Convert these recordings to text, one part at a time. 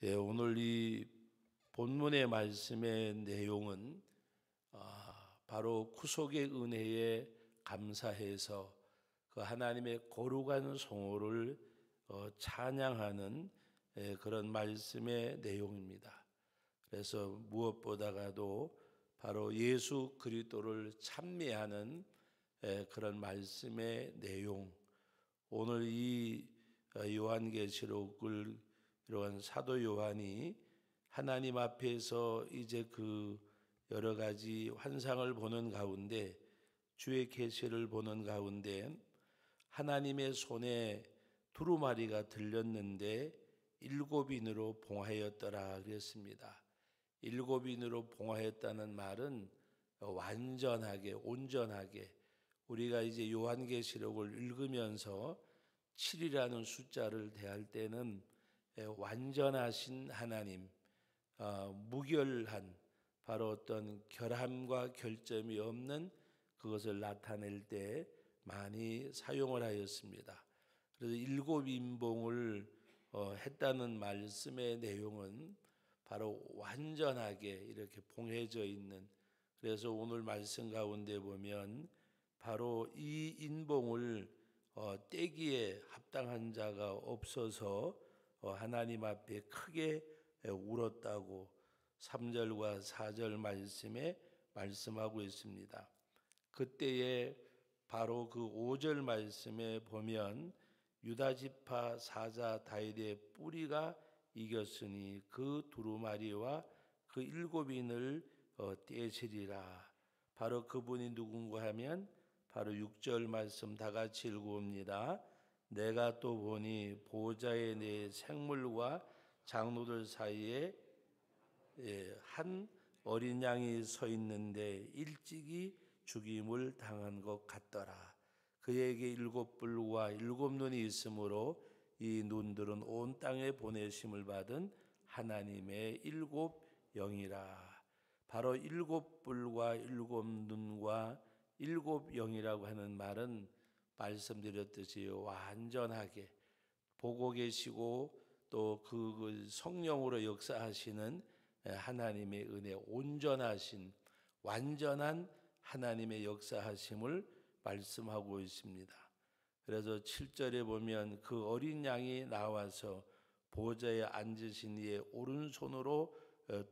오늘 이 본문의 말씀의 내용은 바로 구속의 은혜에 감사해서 그 하나님의 거룩한 성호를 찬양하는 그런 말씀의 내용입니다. 그래서 무엇보다가도 바로 예수 그리스도를 찬미하는 그런 말씀의 내용, 오늘 이 요한계시록을 이러한 사도 요한이 하나님 앞에서 이제 그 여러 가지 환상을 보는 가운데, 주의 계시를 보는 가운데 하나님의 손에 두루마리가 들렸는데 일곱인으로 봉하였더라 그랬습니다. 일곱인으로 봉하였다는 말은 완전하게, 온전하게, 우리가 이제 요한계시록을 읽으면서 7이라는 숫자를 대할 때는 완전하신 하나님, 무결한, 바로 어떤 결함과 결점이 없는 그것을 나타낼 때 많이 사용을 하였습니다. 그래서 일곱 인봉을 했다는 말씀의 내용은 바로 완전하게 이렇게 봉해져 있는, 그래서 오늘 말씀 가운데 보면 바로 이 인봉을 떼기에 합당한 자가 없어서 하나님 앞에 크게 울었다고 3절과 4절 말씀에 말씀하고 있습니다. 그때에 바로 그 5절 말씀에 보면 유다 지파 사자 다윗의 뿌리가 이겼으니 그 두루마리와 그 일곱인을 떼시리라. 바로 그분이 누군가 하면 바로 6절 말씀 다 같이 읽어봅니다. 내가 또 보니 보좌에 내 생물과 장로들 사이에 한 어린 양이 서 있는데 일찍이 죽임을 당한 것 같더라. 그에게 일곱 뿔과 일곱 눈이 있으므로 이 눈들은 온 땅에 보내심을 받은 하나님의 일곱 영이라. 바로 일곱 뿔과 일곱 눈과 일곱 영이라고 하는 말은 말씀드렸듯이 완전하게 보고 계시고 또 그 성령으로 역사하시는 하나님의 은혜, 온전하신 완전한 하나님의 역사하심을 말씀하고 있습니다. 그래서 7절에 보면 그 어린 양이 나와서 보좌에 앉으신 이의 오른손으로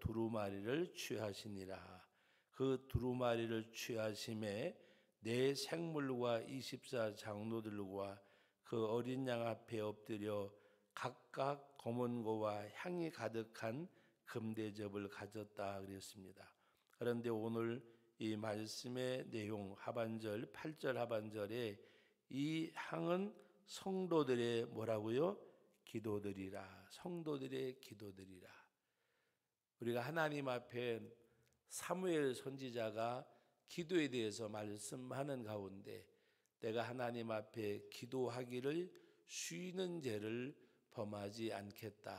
두루마리를 취하시니라. 그 두루마리를 취하심에 네 생물과 24 장로들과 그 어린 양 앞에 엎드려 각각 검은고와 향이 가득한 금대접을 가졌다 그랬습니다. 그런데 오늘 이 말씀의 내용 하반절 8절 하반절에 이 향은 성도들의 뭐라고요? 기도들이라. 성도들의 기도들이라. 우리가 하나님 앞에 사무엘 선지자가 기도에 대해서 말씀하는 가운데 내가 하나님 앞에 기도하기를 쉬는 죄를 범하지 않겠다.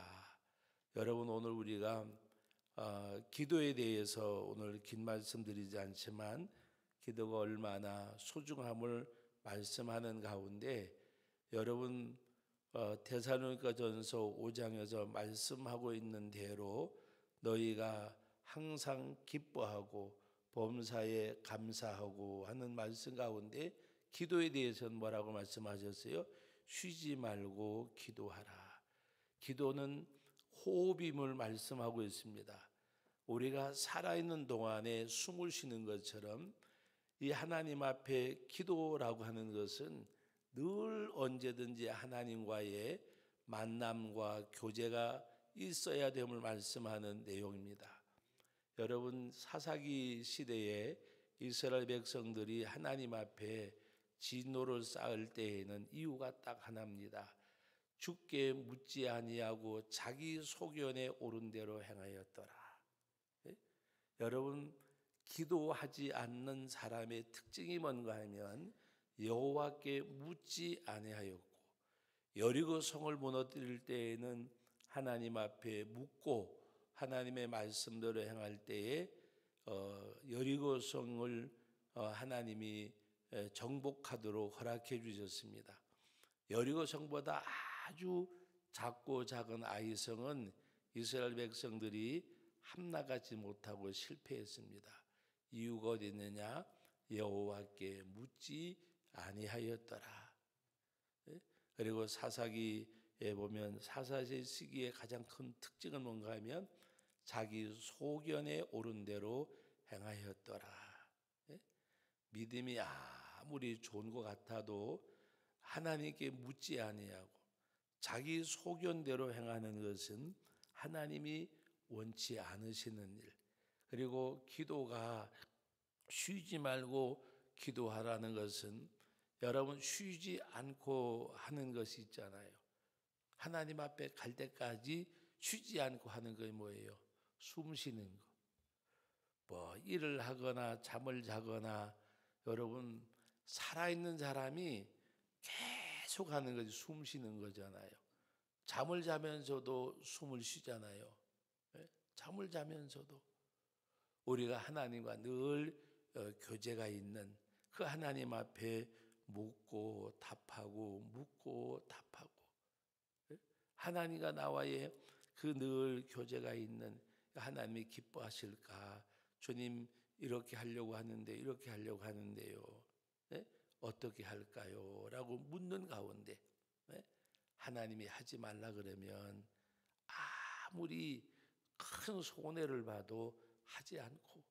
여러분, 오늘 우리가 기도에 대해서 오늘 긴 말씀 드리지 않지만 기도가 얼마나 소중함을 말씀하는 가운데 여러분 데살로니가전서 5장에서 말씀하고 있는 대로 너희가 항상 기뻐하고 범사에 감사하고 하는 말씀 가운데 기도에 대해서는 뭐라고 말씀하셨어요? 쉬지 말고 기도하라. 기도는 호흡임을 말씀하고 있습니다. 우리가 살아있는 동안에 숨을 쉬는 것처럼 이 하나님 앞에 기도라고 하는 것은 늘 언제든지 하나님과의 만남과 교제가 있어야 됨을 말씀하는 내용입니다. 여러분, 사사기 시대에 이스라엘 백성들이 하나님 앞에 진노를 쌓을 때에는 이유가 딱 하나입니다. 주께 묻지 아니하고 자기 소견에 옳은 대로 행하였더라. 여러분, 기도하지 않는 사람의 특징이 뭔가 하면 여호와께 묻지 아니하였고, 여리고 성을 무너뜨릴 때에는 하나님 앞에 묻고 하나님의 말씀대로 행할 때에 여리고 성을 하나님이 정복하도록 허락해 주셨습니다. 여리고 성보다 아주 작고 작은 아이성은 이스라엘 백성들이 함락하지 못하고 실패했습니다. 이유가 어디 있느냐? 여호와께 묻지 아니하였더라. 그리고 사사기에 보면 사사기 시기의 가장 큰 특징은 뭔가 하면 자기 소견에 오른 대로 행하였더라. 믿음이 아무리 좋은 것 같아도 하나님께 묻지 아니하고 자기 소견대로 행하는 것은 하나님이 원치 않으시는 일. 그리고 기도가 쉬지 말고 기도하라는 것은 여러분 쉬지 않고 하는 것이 있잖아요. 하나님 앞에 갈 때까지 쉬지 않고 하는 게 뭐예요? 숨 쉬는 거. 뭐 일을 하거나 잠을 자거나 여러분 살아있는 사람이 계속 하는 것이 숨 쉬는 거잖아요. 잠을 자면서도 숨을 쉬잖아요. 잠을 자면서도 우리가 하나님과 늘 교제가 있는 그 하나님 앞에 묻고 답하고 묻고 답하고 하나님과 나와의 그 늘 교제가 있는 하나님이 기뻐하실까? 주님 이렇게 하려고 하는데 이렇게 하려고 하는데요. 어떻게 할까요? 라고 묻는 가운데 하나님이 하지 말라 그러면 아무리 큰 손해를 봐도 하지 않고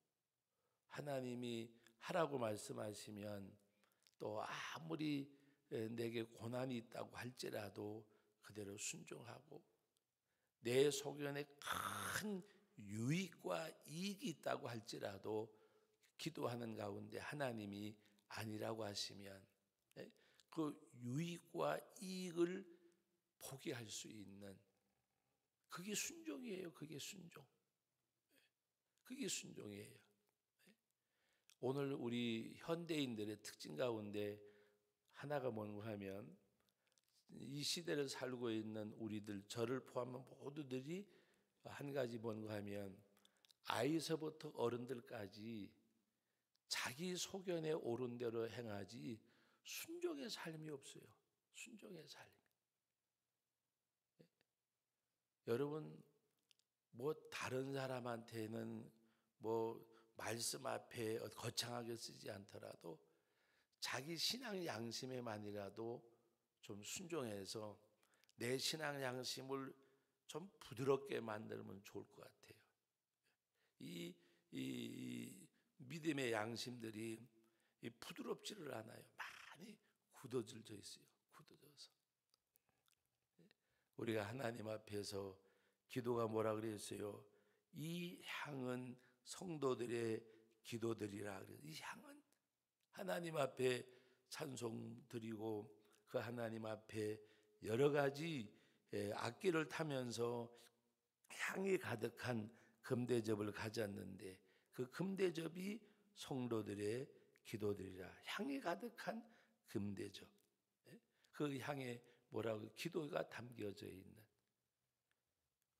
하나님이 하라고 말씀하시면 또 아무리 내게 고난이 있다고 할지라도 그대로 순종하고 내 소견에 큰 유익과 이익이 있다고 할지라도 기도하는 가운데 하나님이 아니라고 하시면 그 유익과 이익을 포기할 수 있는 그게 순종이에요. 그게 순종. 그게 순종이에요. 오늘 우리 현대인들의 특징 가운데 하나가 뭔가 하면 이 시대를 살고 있는 우리들 저를 포함한 모두들이 한 가지 뭔가 하면 아이서부터 어른들까지 자기 소견에 옳은 대로 행하지 순종의 삶이 없어요. 순종의 삶. 여러분 뭐 다른 사람한테는 뭐 말씀 앞에 거창하게 쓰지 않더라도 자기 신앙 양심에만이라도 좀 순종해서 내 신앙 양심을 좀 부드럽게 만들면 좋을 것 같아요. 이 믿음의 양심들이 부드럽지를 않아요. 많이 굳어져 있어요. 굳어져서 우리가 하나님 앞에서 기도가 뭐라 그랬어요? 이 향은 성도들의 기도들이라 그래요. 이 향은 하나님 앞에 찬송 드리고 그 하나님 앞에 여러 가지 악기를 타면서 향이 가득한 금대접을 가졌는데 그 금대접이 성도들의 기도들이라. 향이 가득한 금대접. 그 향에 뭐라고 기도가 담겨져 있는.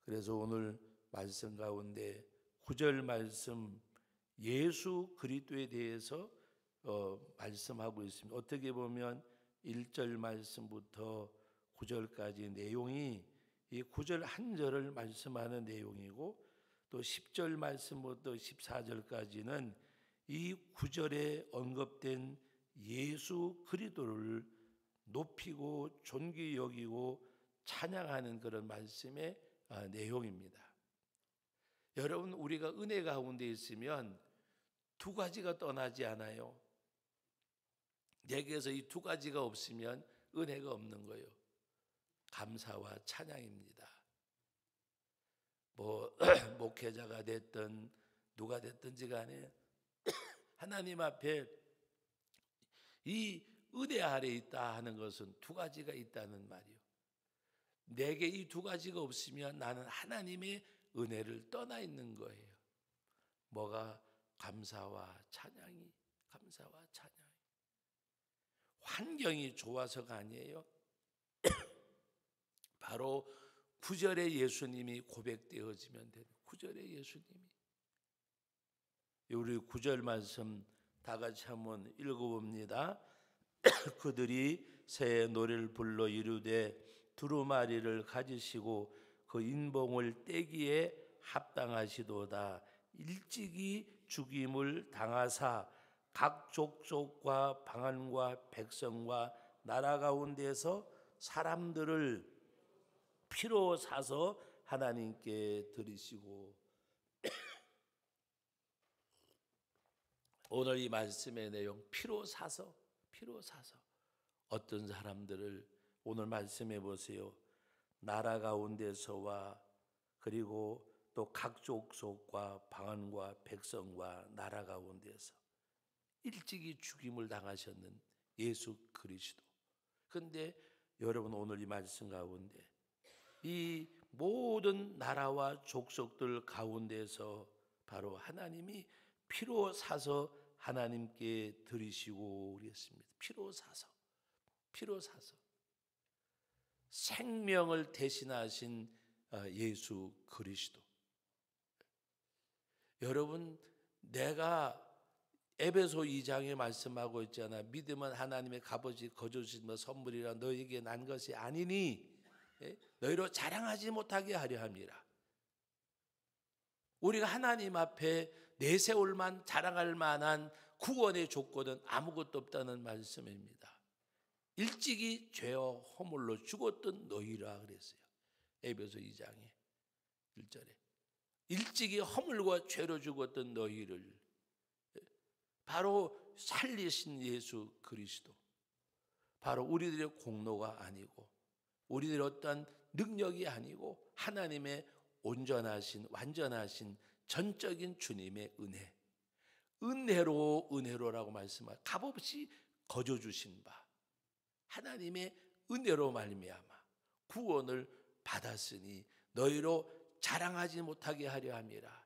그래서 오늘 말씀 가운데 9절 말씀 예수 그리스도에 대해서 말씀하고 있습니다. 어떻게 보면 1절 말씀부터 9절까지 내용이 이 9절 한 절을 말씀하는 내용이고 또 10절 말씀부터 14절까지는 이 9절에 언급된 예수 그리스도를 높이고 존귀 여기고 찬양하는 그런 말씀의 내용입니다. 여러분 우리가 은혜 가운데 있으면 두 가지가 떠나지 않아요. 내게서 이 두 가지가 없으면 은혜가 없는 거예요. 감사와 찬양입니다. 뭐 목회자가 됐든 누가 됐든지 간에 하나님 앞에 이 은혜 아래 있다 하는 것은 두 가지가 있다는 말이요. 내게 이 두 가지가 없으면 나는 하나님의 은혜를 떠나 있는 거예요. 뭐가? 감사와 찬양이. 감사와 찬양이. 환경이 좋아서가 아니에요. 바로 9절에 예수님이 고백되어지면 되는 9절에 예수님이. 우리 9절 말씀 다 같이 한번 읽어봅니다. 그들이 새 노래를 불러 이르되 두루마리를 가지시고 그 인봉을 떼기에 합당하시도다. 일찍이 죽임을 당하사 각 족속과 방언과 백성과 나라 가운데서 사람들을 피로 사서 하나님께 드리시고. 오늘 이 말씀의 내용, 피로 사서 어떤 사람들을 오늘 말씀해 보세요. 나라 가운데서와 그리고 또 각 족속과 방언과 백성과 나라 가운데서 일찍이 죽임을 당하셨는 예수 그리스도. 그런데 여러분, 오늘 이 말씀 가운데 이 모든 나라와 족속들 가운데서 바로 하나님이 피로 사서 하나님께 드리시고 그랬습니다. 피로 사서 생명을 대신하신 예수 그리스도. 여러분, 내가 에베소 2장에 말씀하고 있잖아. 믿음은 하나님의 값없이 거저주신 선물이라 너에게 난 것이 아니니 너희로 자랑하지 못하게 하려 함이라. 우리가 하나님 앞에 내세울 만 자랑할 만한 구원의 조건은 아무것도 없다는 말씀입니다. 일찍이 죄와 허물로 죽었던 너희라 그랬어요. 에베소 2장에 1절에 일찍이 허물과 죄로 죽었던 너희를 바로 살리신 예수 그리스도, 바로 우리들의 공로가 아니고 우리들의 어떤 능력이 아니고 하나님의 온전하신 완전하신 전적인 주님의 은혜로라고 말씀하 값없이 거저 주신 바 하나님의 은혜로 말미암아 구원을 받았으니 너희로 자랑하지 못하게 하려 함이라.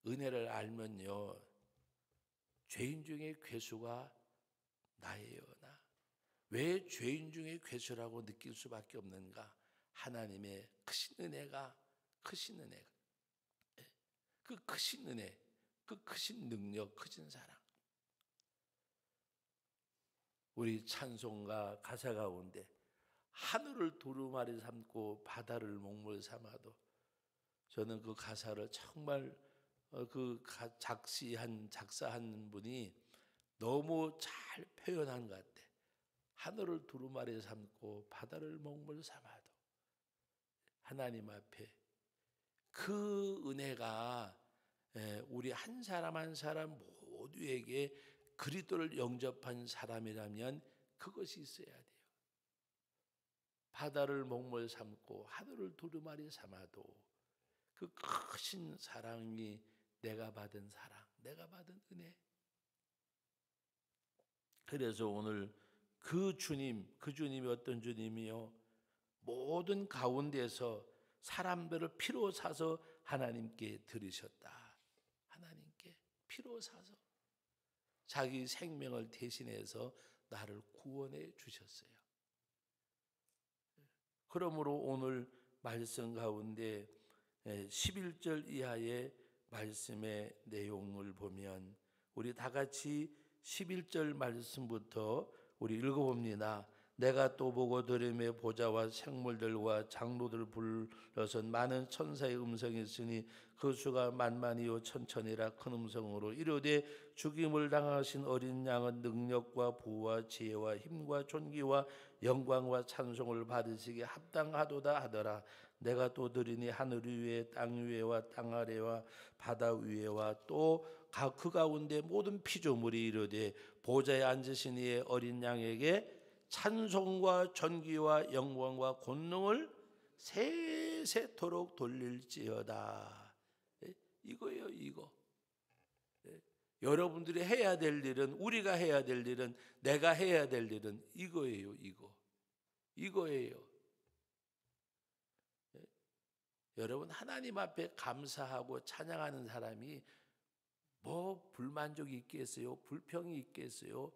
은혜를 알면요, 죄인 중에 괴수가 나예요나. 왜 죄인 중에 괴수라고 느낄 수밖에 없는가? 하나님의 크신 은혜가 그 크신 은혜, 그 크신 능력, 크신 사랑. 우리 찬송가 가사 가운데 하늘을 두루마리 삼고 바다를 목물 삼아도, 저는 그 가사를 정말 작사한 분이 너무 잘 표현한 것 같아. 하늘을 두루마리 삼고 바다를 목물 삼아도 하나님 앞에 그 은혜가 우리 한 사람 한 사람 모두에게 그리스도를 영접한 사람이라면 그것이 있어야 돼요. 바다를 목물 삼고 하늘을 두루마리 삼아도 그 크신 사랑이 내가 받은 사랑, 내가 받은 은혜. 그래서 오늘 그 주님이 어떤 주님이요? 모든 가운데서 사람들을 피로 사서 하나님께 드리셨다. 하나님께 피로 사서 자기 생명을 대신해서 나를 구원해 주셨어요. 그러므로 오늘 말씀 가운데 11절 이하의 말씀의 내용을 보면 우리 다 같이 11절 말씀부터 우리 읽어봅니다. 내가 또 보고 들음에 보좌와 생물들과 장로들 불러서 많은 천사의 음성이 있으니 그 수가 만만이요 천천이라 큰 음성으로 이르되 죽임을 당하신 어린 양은 능력과 부와 지혜와 힘과 존귀와 영광과 찬송을 받으시기에 합당하도다 하더라. 내가 또 들으니 하늘 위에 땅 위에와 땅 아래와 바다 위에와 또 그 가운데 모든 피조물이 이르되 보좌에 앉으신 이의 어린 양에게 찬송과 존귀와 영광과 권능을 세세토록 돌릴지어다. 이거예요, 이거. 여러분들이 해야 될 일은, 우리가 해야 될 일은, 내가 해야 될 일은 이거예요, 이거예요. 여러분, 하나님 앞에 감사하고 찬양하는 사람이 뭐 불만족이 있겠어요? 불평이 있겠어요?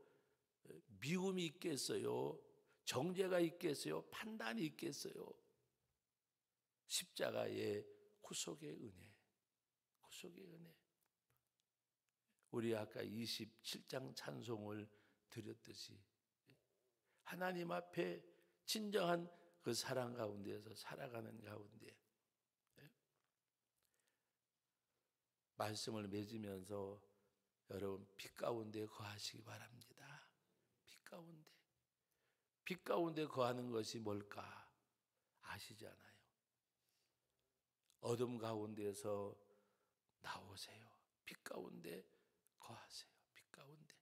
미움이 있겠어요? 정죄가 있겠어요? 판단이 있겠어요? 십자가의 구속의 은혜. 우리 아까 27장 찬송을 드렸듯이 하나님 앞에 진정한 그 사랑 가운데에서 살아가는 가운데 말씀을 맺으면서 여러분 빛 가운데 거하시기 바랍니다. 빛 가운데 거하는 것이 뭘까 아시잖아요. 어둠 가운데에서 나오세요. 빛 가운데 거하세요. 빛 가운데.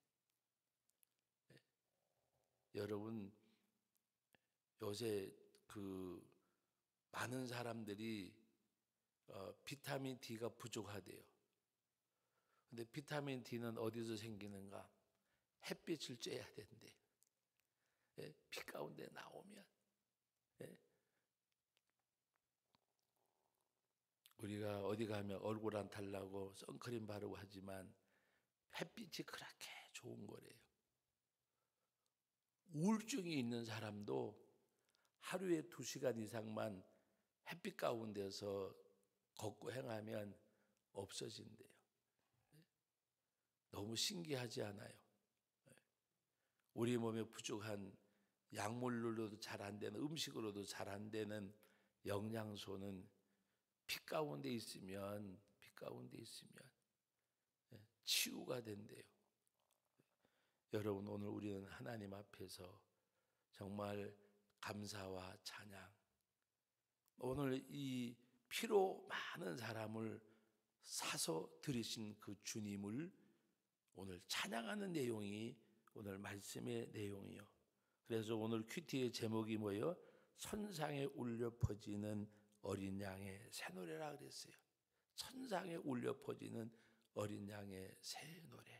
여러분 요새 그 많은 사람들이 비타민 D가 부족하대요. 근데 비타민 D는 어디서 생기는가? 햇빛을 쬐야 된대. 빛 가운데 나오면 우리가 어디 가면 얼굴 안 탈라고 선크림 바르고 하지만 햇빛이 그렇게 좋은 거래요. 우울증이 있는 사람도 하루에 2시간 이상만 햇빛 가운데서 걷고 행하면 없어진대요. 너무 신기하지 않아요? 우리 몸에 부족한 약물로도 잘 안 되는, 음식으로도 잘 안 되는 영양소는 빛 가운데 있으면 치유가 된대요. 여러분 오늘 우리는 하나님 앞에서 정말 감사와 찬양, 오늘 이 피로 많은 사람을 사서 들이신 그 주님을 오늘 찬양하는 내용이 오늘 말씀의 내용이요. 그래서 오늘 큐티의 제목이 뭐예요? 천상에 울려 퍼지는 어린 양의 새 노래라 그랬어요. 천상에 울려 퍼지는 어린 양의 새 노래.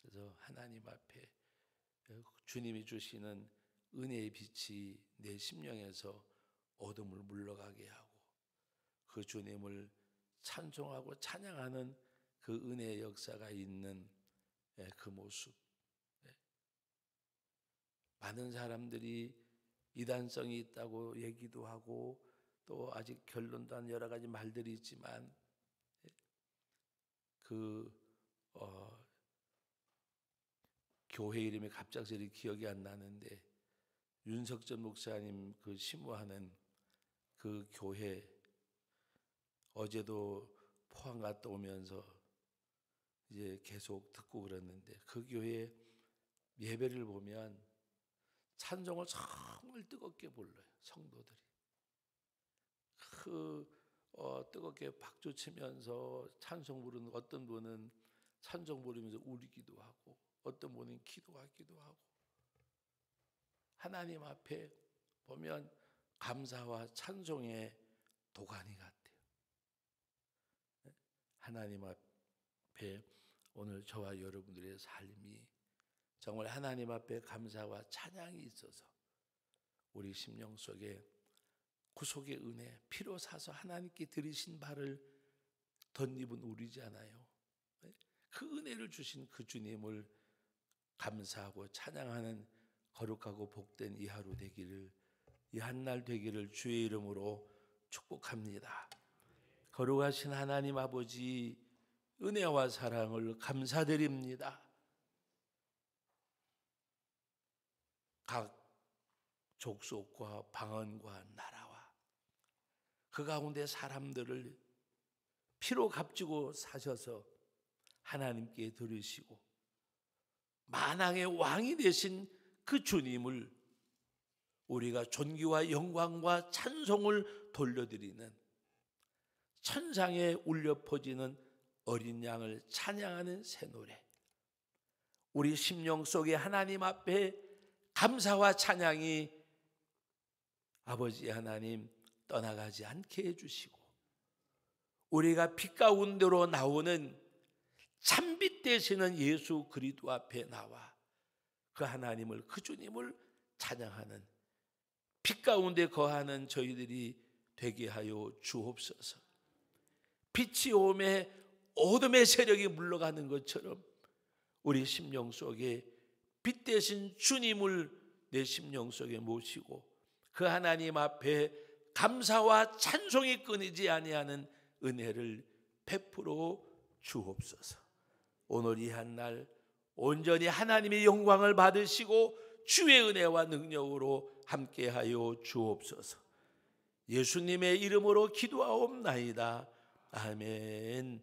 그래서 하나님 앞에 주님이 주시는 은혜의 빛이 내 심령에서 어둠을 물러가게 하고 그 주님을 찬송하고 찬양하는 그 은혜의 역사가 있는 그 모습. 많은 사람들이 이단성이 있다고 얘기도 하고 또 아직 결론도 안 여러 가지 말들이 있지만 교회 이름이 갑작스레 기억이 안 나는데 윤석전 목사님 그 심무하는 그 교회 어제도 포항 갔다 오면서 이제 계속 듣고 그랬는데 그 교회 예배를 보면 찬송을 정말 뜨겁게 불러요. 성도들이 뜨겁게 박수 치면서 찬송 부르는, 어떤 분은 찬송 부르면서 울기도 하고 어떤 분은 기도하기도 하고 하나님 앞에 보면 감사와 찬송의 도가니 같아요. 하나님 앞에 오늘 저와 여러분들의 삶이 정말 하나님 앞에 감사와 찬양이 있어서 우리 심령 속에 구속의 은혜, 피로 사서 하나님께 드리신 바를 덧입은 우리잖아요. 그 은혜를 주신 그 주님을 감사하고 찬양하는 거룩하고 복된 이 하루 되기를, 이 한날 되기를 주의 이름으로 축복합니다. 거룩하신 하나님 아버지, 은혜와 사랑을 감사드립니다. 각 족속과 방언과 나라와 그 가운데 사람들을 피로 값지고 사셔서 하나님께 드리시고 만왕의 왕이 되신 그 주님을 우리가 존귀와 영광과 찬송을 돌려드리는, 천상에 울려 퍼지는 어린 양을 찬양하는 새 노래, 우리 심령 속에 하나님 앞에 감사와 찬양이 아버지 하나님 떠나가지 않게 해주시고 우리가 빛 가운데로 나오는 참빛 되시는 예수 그리스도 앞에 나와 그 하나님을, 그 주님을 찬양하는 빛 가운데 거하는 저희들이 되게 하여 주옵소서. 빛이 오매 어둠의 세력이 물러가는 것처럼 우리 심령 속에 빛 되신 주님을 내 심령 속에 모시고 그 하나님 앞에 감사와 찬송이 끊이지 아니하는 은혜를 베풀어 주옵소서. 오늘 이 한날 온전히 하나님의 영광을 받으시고 주의 은혜와 능력으로 함께하여 주옵소서. 예수님의 이름으로 기도하옵나이다. 아멘.